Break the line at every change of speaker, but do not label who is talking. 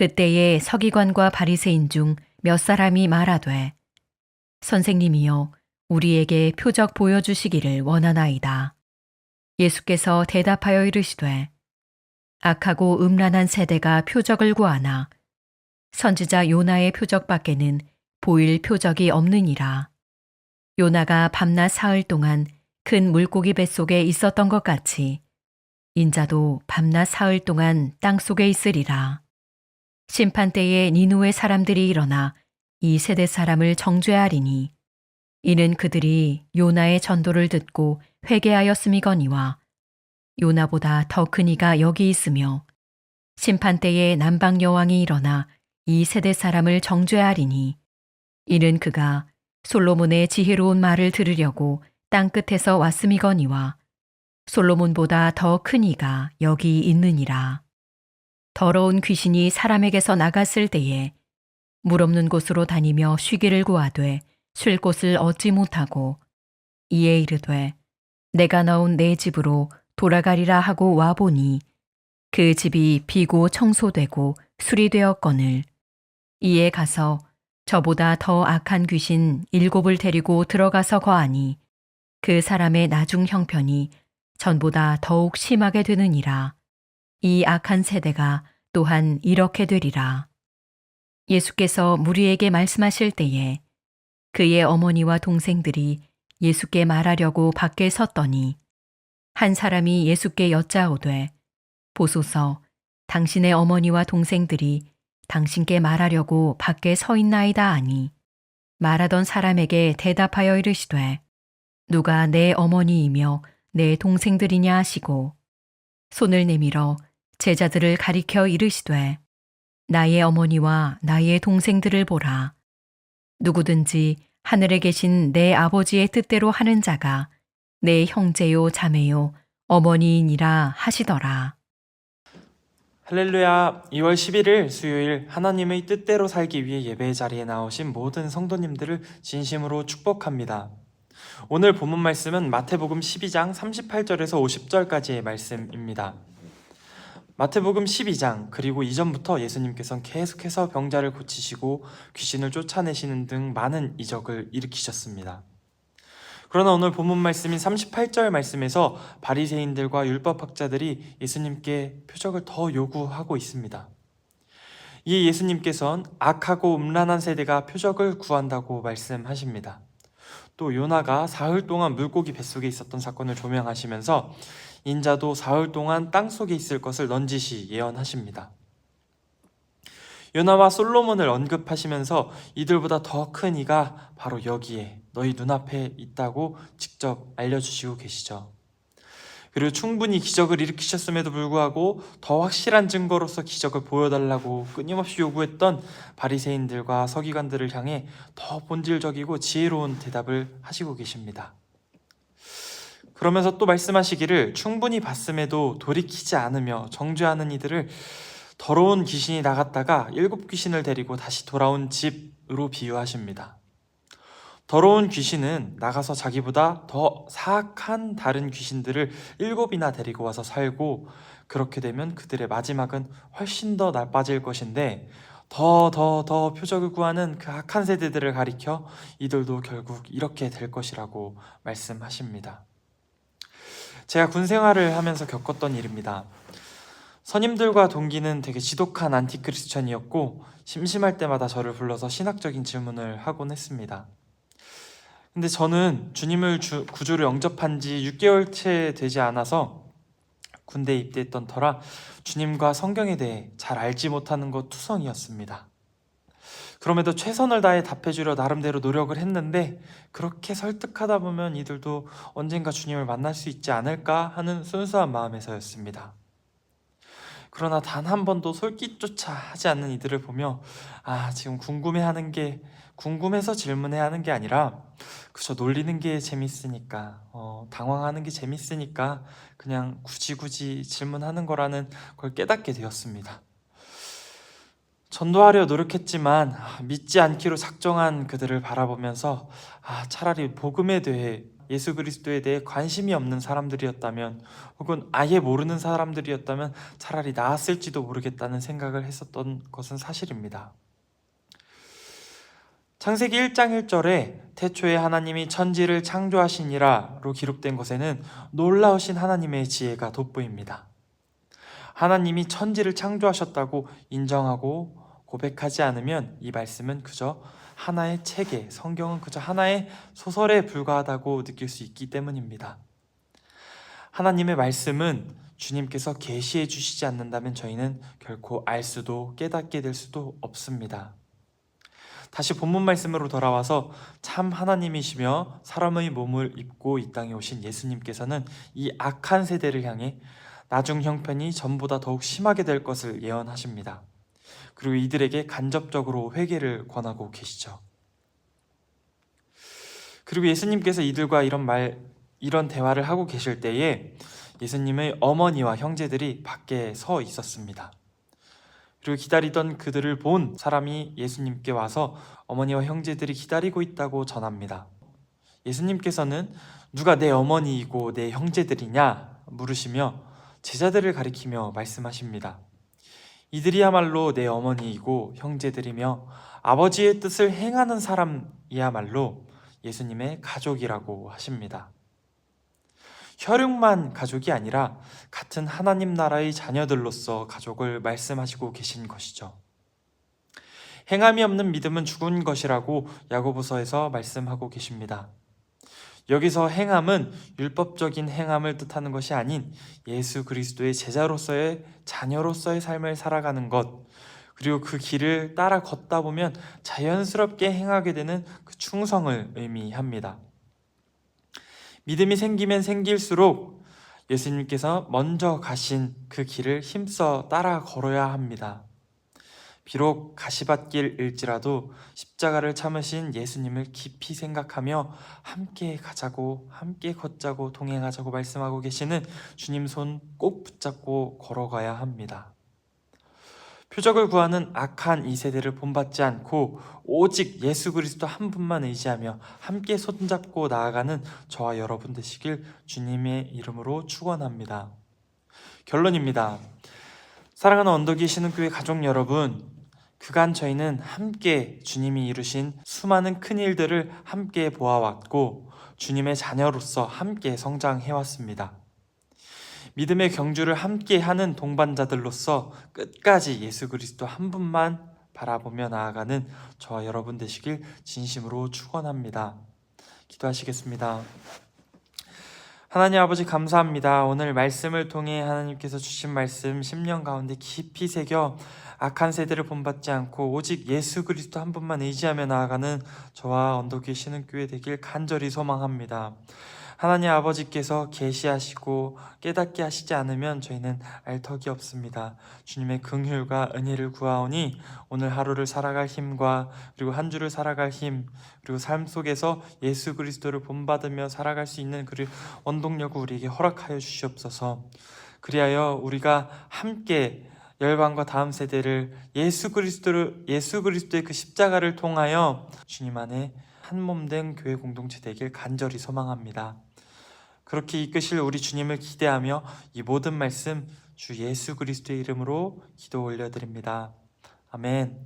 그때에 서기관과 바리새인 중 몇 사람이 말하되 선생님이여 우리에게 표적 보여주시기를 원하나이다. 예수께서 대답하여 이르시되 악하고 음란한 세대가 표적을 구하나 선지자 요나의 표적밖에는 보일 표적이 없느니라. 요나가 밤낮 사흘 동안 큰 물고기 뱃속에 있었던 것 같이 인자도 밤낮 사흘 동안 땅 속에 있으리라. 심판때에 니누의 사람들이 일어나 이 세대 사람을 정죄하리니 이는 그들이 요나의 전도를 듣고 회개하였음이거니와 요나보다 더 큰 이가 여기 있으며 심판때에 남방 여왕이 일어나 이 세대 사람을 정죄하리니 이는 그가 솔로몬의 지혜로운 말을 들으려고 땅 끝에서 왔음이거니와 솔로몬보다 더 큰 이가 여기 있느니라. 더러운 귀신이 사람에게서 나갔을 때에 물 없는 곳으로 다니며 쉬기를 구하되 쉴 곳을 얻지 못하고 이에 이르되 내가 넣은 내 집으로 돌아가리라 하고 와보니 그 집이 비고 청소되고 수리되었거늘 이에 가서 저보다 더 악한 귀신 7을 데리고 들어가서 거하니 그 사람의 나중 형편이 전보다 더욱 심하게 되느니라. 이 악한 세대가 또한 이렇게 되리라. 예수께서 무리에게 말씀하실 때에 그의 어머니와 동생들이 예수께 말하려고 밖에 섰더니 한 사람이 예수께 여짜오되 보소서 당신의 어머니와 동생들이 당신께 말하려고 밖에 서 있나이다 하니 말하던 사람에게 대답하여 이르시되 누가 내 어머니이며 내 동생들이냐 하시고 손을 내밀어 제자들을 가리켜 이르시되 나의 어머니와 나의 동생들을 보라. 누구든지 하늘에 계신 내 아버지의 뜻대로 하는 자가 내 형제요 자매요 어머니이니라 하시더라.
할렐루야. 2월 11일 수요일 하나님의 뜻대로 살기 위해 예배의 자리에 나오신 모든 성도님들을 진심으로 축복합니다. 오늘 본문 말씀은 마태복음 12장 38절에서 50절까지의 말씀입니다. 마태복음 12장 그리고 이전부터 예수님께서는 계속해서 병자를 고치시고 귀신을 쫓아내시는 등 많은 이적을 일으키셨습니다. 그러나 오늘 본문 말씀인 38절 말씀에서 바리새인들과 율법학자들이 예수님께 표적을 더 요구하고 있습니다. 이에 예수님께서는 악하고 음란한 세대가 표적을 구한다고 말씀하십니다. 또 요나가 사흘 동안 물고기 뱃속에 있었던 사건을 조명하시면서 인자도 사흘 동안 땅 속에 있을 것을 넌지시 예언하십니다. 요나와 솔로몬을 언급하시면서 이들보다 더 큰 이가 바로 여기에 너희 눈앞에 있다고 직접 알려주시고 계시죠. 그리고 충분히 기적을 일으키셨음에도 불구하고 더 확실한 증거로서 기적을 보여달라고 끊임없이 요구했던 바리새인들과 서기관들을 향해 더 본질적이고 지혜로운 대답을 하시고 계십니다. 그러면서 또 말씀하시기를 충분히 봤음에도 돌이키지 않으며 정죄하는 이들을 더러운 귀신이 나갔다가 7귀신을 데리고 다시 돌아온 집으로 비유하십니다. 더러운 귀신은 나가서 자기보다 더 사악한 다른 귀신들을 7이나 데리고 와서 살고 그렇게 되면 그들의 마지막은 훨씬 더 나빠질 것인데 더 표적을 구하는 그 악한 세대들을 가리켜 이들도 결국 이렇게 될 것이라고 말씀하십니다. 제가 군 생활을 하면서 겪었던 일입니다. 선임들과 동기는 되게 지독한 안티크리스천이었고 심심할 때마다 저를 불러서 신학적인 질문을 하곤 했습니다. 근데 저는 주님을 구주로 영접한 지 6개월째 되지 않아서 군대에 입대했던 터라 주님과 성경에 대해 잘 알지 못하는 것 투성이었습니다. 그럼에도 최선을 다해 답해주려 나름대로 노력을 했는데 그렇게 설득하다 보면 이들도 언젠가 주님을 만날 수 있지 않을까 하는 순수한 마음에서였습니다. 그러나 단 한 번도 솔깃조차 하지 않는 이들을 보며 지금 궁금해서 질문해야 하는 게 아니라 그저 놀리는 게 재밌으니까 당황하는 게 재밌으니까 그냥 굳이 질문하는 거라는 걸 깨닫게 되었습니다. 전도하려 노력했지만 믿지 않기로 작정한 그들을 바라보면서 차라리 복음에 대해 예수 그리스도에 대해 관심이 없는 사람들이었다면, 혹은 아예 모르는 사람들이었다면 차라리 나았을지도 모르겠다는 생각을 했었던 것은 사실입니다. 창세기 1장 1절에 태초에 하나님이 천지를 창조하시니라로 기록된 것에는 놀라우신 하나님의 지혜가 돋보입니다. 하나님이 천지를 창조하셨다고 인정하고 고백하지 않으면 이 말씀은 그저 하나의 책에, 성경은 그저 하나의 소설에 불과하다고 느낄 수 있기 때문입니다. 하나님의 말씀은 주님께서 계시해 주시지 않는다면 저희는 결코 알 수도 깨닫게 될 수도 없습니다. 다시 본문 말씀으로 돌아와서 참 하나님이시며 사람의 몸을 입고 이 땅에 오신 예수님께서는 이 악한 세대를 향해 나중 형편이 전보다 더욱 심하게 될 것을 예언하십니다. 그리고 이들에게 간접적으로 회개를 권하고 계시죠. 그리고 예수님께서 이들과 이런 대화를 하고 계실 때에 예수님의 어머니와 형제들이 밖에 서 있었습니다. 그리고 기다리던 그들을 본 사람이 예수님께 와서 어머니와 형제들이 기다리고 있다고 전합니다. 예수님께서는 누가 내 어머니이고 내 형제들이냐 물으시며 제자들을 가리키며 말씀하십니다. 이들이야말로 내 어머니이고 형제들이며 아버지의 뜻을 행하는 사람이야말로 예수님의 가족이라고 하십니다. 혈육만 가족이 아니라 같은 하나님 나라의 자녀들로서 가족을 말씀하시고 계신 것이죠. 행함이 없는 믿음은 죽은 것이라고 야고보서에서 말씀하고 계십니다. 여기서 행함은 율법적인 행함을 뜻하는 것이 아닌 예수 그리스도의 제자로서의 자녀로서의 삶을 살아가는 것, 그리고 그 길을 따라 걷다 보면 자연스럽게 행하게 되는 그 충성을 의미합니다. 믿음이 생기면 생길수록 예수님께서 먼저 가신 그 길을 힘써 따라 걸어야 합니다. 비록 가시밭길일지라도 십자가를 참으신 예수님을 깊이 생각하며 함께 가자고, 함께 걷자고, 동행하자고 말씀하고 계시는 주님 손 꼭 붙잡고 걸어가야 합니다. 표적을 구하는 악한 이 세대를 본받지 않고 오직 예수 그리스도 한 분만 의지하며 함께 손잡고 나아가는 저와 여러분 되시길 주님의 이름으로 축원합니다. 결론입니다. 사랑하는 언덕이 신흥교회 가족 여러분, 그간 저희는 함께 주님이 이루신 수많은 큰 일들을 함께 보아왔고 주님의 자녀로서 함께 성장해왔습니다. 믿음의 경주를 함께하는 동반자들로서 끝까지 예수 그리스도 한 분만 바라보며 나아가는 저와 여러분 되시길 진심으로 축원합니다. 기도하시겠습니다. 하나님 아버지 감사합니다. 오늘 말씀을 통해 하나님께서 주신 말씀 10년 가운데 깊이 새겨 악한 세대를 본받지 않고 오직 예수 그리스도 한 분만 의지하며 나아가는 저와 언덕위 신흥교회 되길 간절히 소망합니다. 하나님 아버지께서 계시하시고 깨닫게 하시지 않으면 저희는 알 턱이 없습니다. 주님의 긍휼과 은혜를 구하오니 오늘 하루를 살아갈 힘과 그리고 한 주를 살아갈 힘, 그리고 삶 속에서 예수 그리스도를 본받으며 살아갈 수 있는 그 원동력을 우리에게 허락하여 주시옵소서. 그리하여 우리가 함께 열방과 다음 세대를 예수 그리스도의 그 십자가를 통하여 주님 안에 한 몸 된 교회 공동체 되길 간절히 소망합니다. 그렇게 이끄실 우리 주님을 기대하며 이 모든 말씀 주 예수 그리스도의 이름으로 기도 올려드립니다. 아멘.